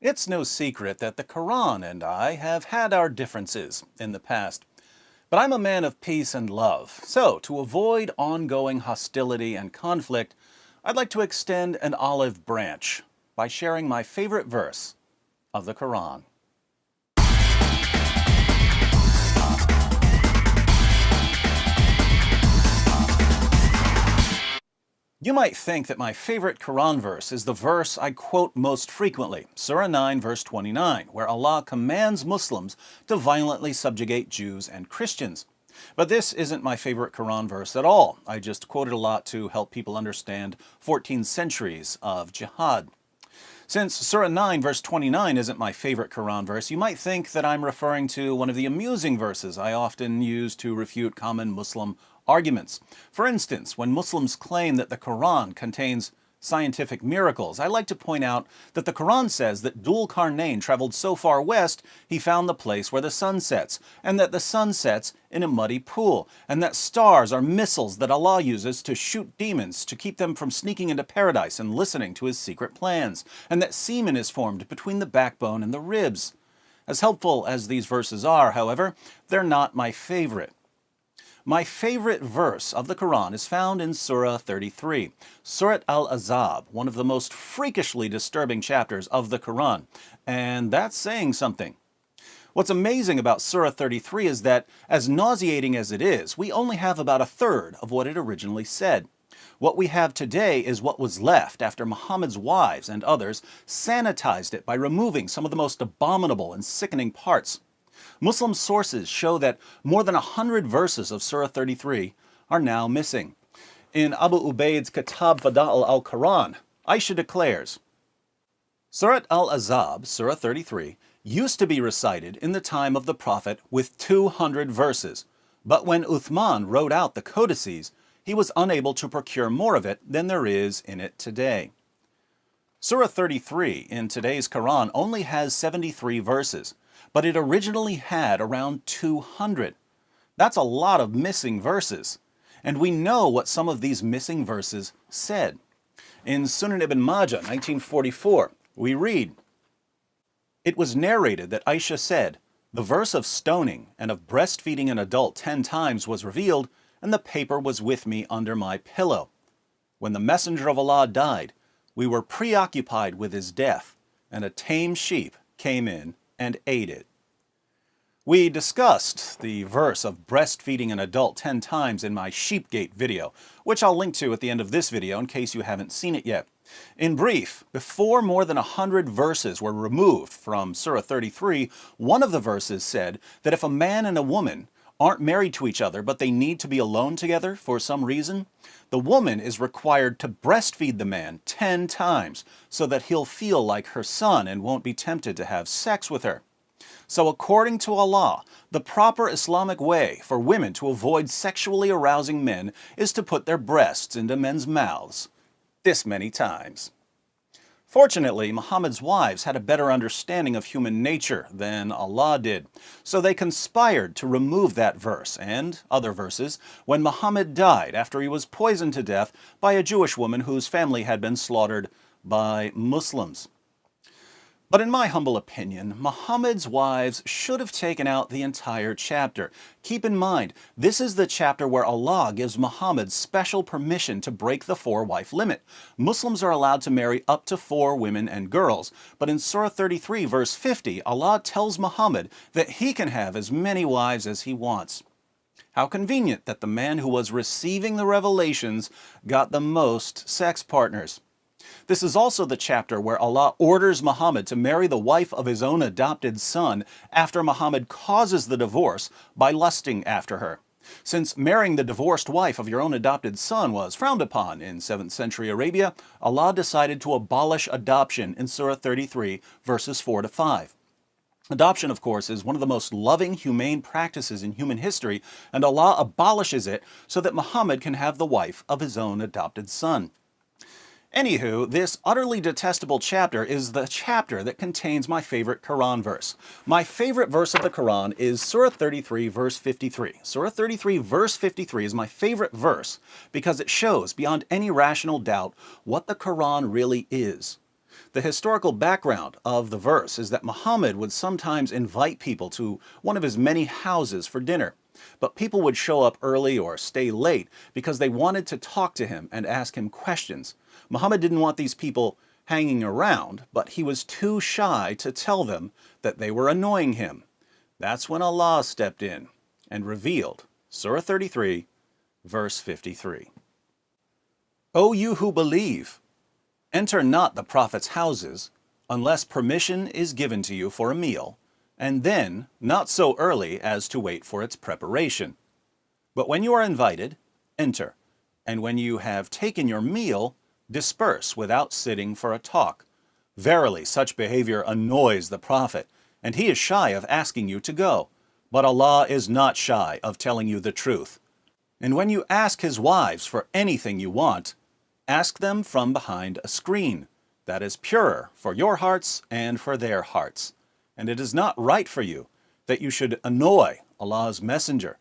It's no secret that the Quran and I have had our differences in the past. But I'm a man of peace and love, so to avoid ongoing hostility and conflict, I'd like to extend an olive branch by sharing my favorite verse of the Quran. You might think that my favorite Quran verse is the verse I quote most frequently, Surah 9 verse 29, where Allah commands Muslims to violently subjugate Jews and Christians. But this isn't my favorite Quran verse at all. I just quote it a lot to help people understand 14 centuries of jihad. Since Surah 9 verse 29 isn't my favorite Quran verse, you might think that I'm referring to one of the amusing verses I often use to refute common Muslim arguments. For instance, when Muslims claim that the Quran contains scientific miracles, I like to point out that the Quran says that Dhul Qarnayn traveled so far west he found the place where the sun sets, and that the sun sets in a muddy pool, and that stars are missiles that Allah uses to shoot demons to keep them from sneaking into paradise and listening to his secret plans, and that semen is formed between the backbone and the ribs. As helpful as these verses are, however, they're not my favorite. My favorite verse of the Quran is found in Surah 33, Surat Al-Ahzab, one of the most freakishly disturbing chapters of the Quran, and that's saying something. What's amazing about Surah 33 is that, as nauseating as it is, we only have about a third of what it originally said. What we have today is what was left after Muhammad's wives and others sanitized it by removing some of the most abominable and sickening parts. Muslim sources show that more than 100 verses of Surah 33 are now missing. In Abu Ubaid's Kitab Fada'il al-Quran, Aisha declares, Surat al-Ahzab, Surah 33, used to be recited in the time of the Prophet with 200 verses, but when Uthman wrote out the codices, he was unable to procure more of it than there is in it today. Surah 33 in today's Quran only has 73 verses, but it originally had around 200. That's a lot of missing verses. And we know what some of these missing verses said. In Sunan ibn Majah, 1944, we read, It was narrated that Aisha said, the verse of stoning and of breastfeeding an adult 10 times was revealed, and the paper was with me under my pillow. When the Messenger of Allah died, we were preoccupied with his death, and a tame sheep came in and ate it. We discussed the verse of breastfeeding an adult 10 times in my Sheepgate video, which I'll link to at the end of this video in case you haven't seen it yet. In brief, before more than 100 verses were removed from Surah 33, one of the verses said that if a man and a woman aren't married to each other but they need to be alone together for some reason, the woman is required to breastfeed the man 10 times so that he'll feel like her son and won't be tempted to have sex with her. So according to Allah, the proper Islamic way for women to avoid sexually arousing men is to put their breasts into men's mouths this many times. Fortunately, Muhammad's wives had a better understanding of human nature than Allah did, so they conspired to remove that verse and other verses when Muhammad died after he was poisoned to death by a Jewish woman whose family had been slaughtered by Muslims. But in my humble opinion, Muhammad's wives should have taken out the entire chapter. Keep in mind, this is the chapter where Allah gives Muhammad special permission to break the 4-wife limit. Muslims are allowed to marry up to 4 women and girls, but in Surah 33 verse 50, Allah tells Muhammad that he can have as many wives as he wants. How convenient that the man who was receiving the revelations got the most sex partners. This is also the chapter where Allah orders Muhammad to marry the wife of his own adopted son after Muhammad causes the divorce by lusting after her. Since marrying the divorced wife of your own adopted son was frowned upon in 7th century Arabia, Allah decided to abolish adoption in Surah 33, verses 4 to 5. Adoption, of course, is one of the most loving, humane practices in human history, and Allah abolishes it so that Muhammad can have the wife of his own adopted son. Anywho, this utterly detestable chapter is the chapter that contains my favorite Quran verse. My favorite verse of the Quran is Surah 33, verse 53. Surah 33, verse 53 is my favorite verse because it shows beyond any rational doubt what the Quran really is. The historical background of the verse is that Muhammad would sometimes invite people to one of his many houses for dinner. But people would show up early or stay late because they wanted to talk to him and ask him questions. Muhammad didn't want these people hanging around, but he was too shy to tell them that they were annoying him. That's when Allah stepped in and revealed Surah 33, verse 53. O you who believe, enter not the Prophet's houses unless permission is given to you for a meal, and then not so early as to wait for its preparation. But when you are invited, enter, and when you have taken your meal, disperse without sitting for a talk. Verily, such behavior annoys the Prophet, and he is shy of asking you to go. But Allah is not shy of telling you the truth. And when you ask his wives for anything you want, ask them from behind a screen that is purer for your hearts and for their hearts. And it is not right for you that you should annoy Allah's messenger,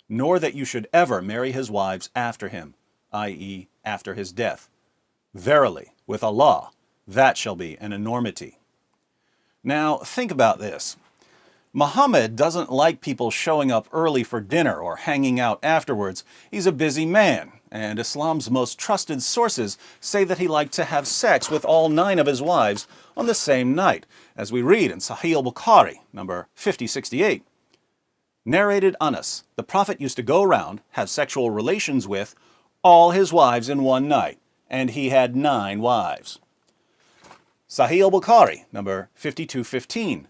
nor that you should ever marry his wives after him, i.e., after his death. Verily, with Allah, that shall be an enormity. Now, think about this. Muhammad doesn't like people showing up early for dinner or hanging out afterwards. He's a busy man, and Islam's most trusted sources say that he liked to have sex with all 9 of his wives on the same night, as we read in Sahih al-Bukhari, number 5068. Narrated Anas, the Prophet used to go around, have sexual relations with all his wives in one night, and he had 9 wives. Sahih al-Bukhari, number 5215.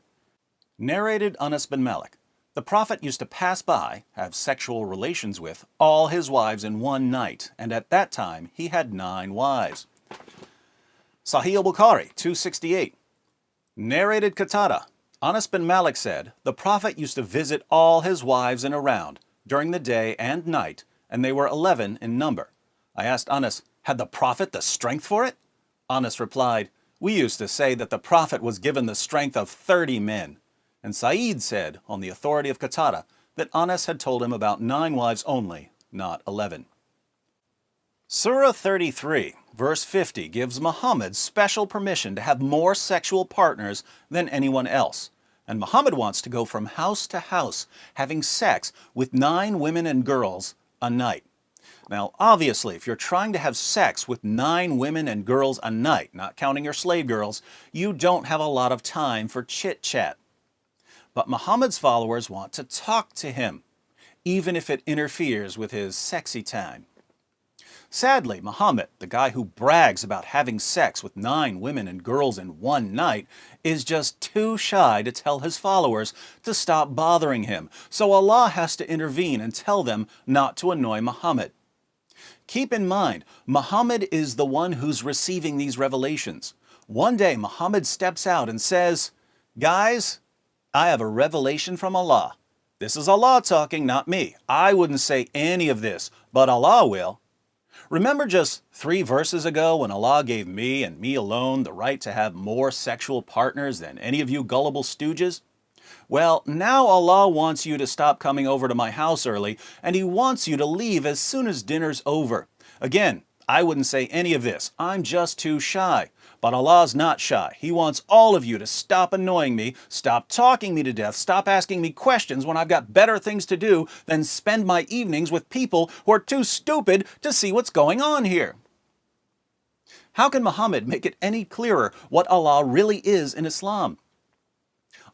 Narrated Anas bin Malik, the Prophet used to pass by, have sexual relations with all his wives in one night, and at that time he had 9 wives. Sahih al-Bukhari, 268. Narrated Qatada, Anas bin Malik said, the Prophet used to visit all his wives in a round, during the day and night, and they were 11 in number. I asked Anas, had the Prophet the strength for it? Anas replied, we used to say that the Prophet was given the strength of 30 men. And Sa'id said, on the authority of Qatada, that Anas had told him about 9 wives only, not 11. Surah 33, verse 50, gives Muhammad special permission to have more sexual partners than anyone else. And Muhammad wants to go from house to house, having sex with 9 women and girls a night. Now, obviously, if you're trying to have sex with 9 women and girls a night, not counting your slave girls, you don't have a lot of time for chit-chat. But Muhammad's followers want to talk to him, even if it interferes with his sexy time. Sadly, Muhammad, the guy who brags about having sex with 9 women and girls in one night, is just too shy to tell his followers to stop bothering him, so Allah has to intervene and tell them not to annoy Muhammad. Keep in mind, Muhammad is the one who's receiving these revelations. One day, Muhammad steps out and says, guys, I have a revelation from Allah. This is Allah talking, not me. I wouldn't say any of this, but Allah will. Remember just 3 verses ago when Allah gave me and me alone the right to have more sexual partners than any of you gullible stooges? Well, now Allah wants you to stop coming over to my house early, and He wants you to leave as soon as dinner's over. Again, I wouldn't say any of this. I'm just too shy. But Allah's not shy. He wants all of you to stop annoying me, stop talking me to death, stop asking me questions when I've got better things to do than spend my evenings with people who are too stupid to see what's going on here. How can Muhammad make it any clearer what Allah really is in Islam?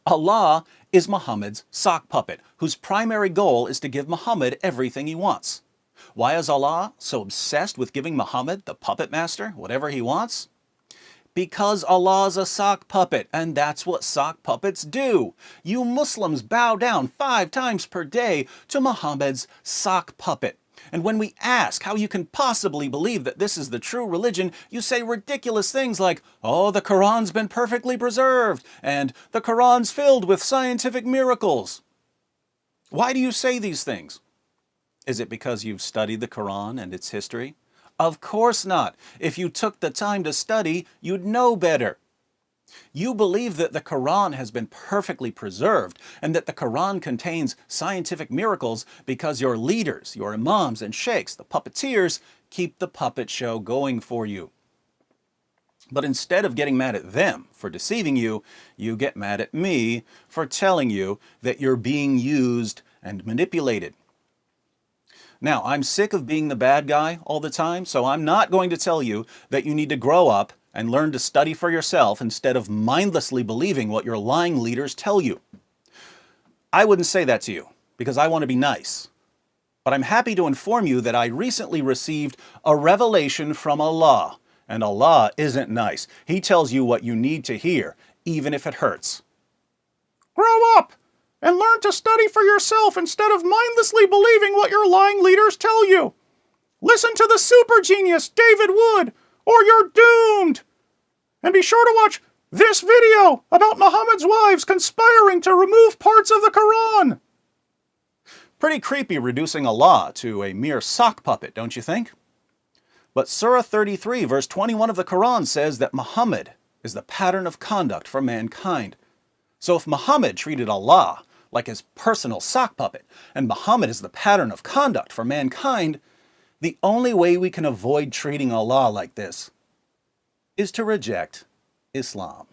Allah is Muhammad's sock puppet, whose primary goal is to give Muhammad everything he wants. Why is Allah so obsessed with giving Muhammad, the puppet master, whatever he wants? Because Allah's a sock puppet, and that's what sock puppets do. You Muslims bow down 5 times per day to Muhammad's sock puppet. And when we ask how you can possibly believe that this is the true religion, you say ridiculous things like, oh, the Quran's been perfectly preserved, and the Quran's filled with scientific miracles. Why do you say these things? Is it because you've studied the Quran and its history? Of course not. If you took the time to study, you'd know better. You believe that the Quran has been perfectly preserved and that the Quran contains scientific miracles because your leaders, your imams and sheikhs, the puppeteers, keep the puppet show going for you. But instead of getting mad at them for deceiving you, you get mad at me for telling you that you're being used and manipulated. Now, I'm sick of being the bad guy all the time, so I'm not going to tell you that you need to grow up and learn to study for yourself instead of mindlessly believing what your lying leaders tell you. I wouldn't say that to you because I want to be nice. But I'm happy to inform you that I recently received a revelation from Allah. And Allah isn't nice. He tells you what you need to hear, even if it hurts. Grow up and learn to study for yourself instead of mindlessly believing what your lying leaders tell you. Listen to the super genius David Wood, or you're doomed. And be sure to watch this video about Muhammad's wives conspiring to remove parts of the Quran. Pretty creepy reducing Allah to a mere sock puppet, don't you think? But Surah 33, verse 21 of the Quran says that Muhammad is the pattern of conduct for mankind. So if Muhammad treated Allah like his personal sock puppet, and Muhammad is the pattern of conduct for mankind, the only way we can avoid treating Allah like this is to reject Islam.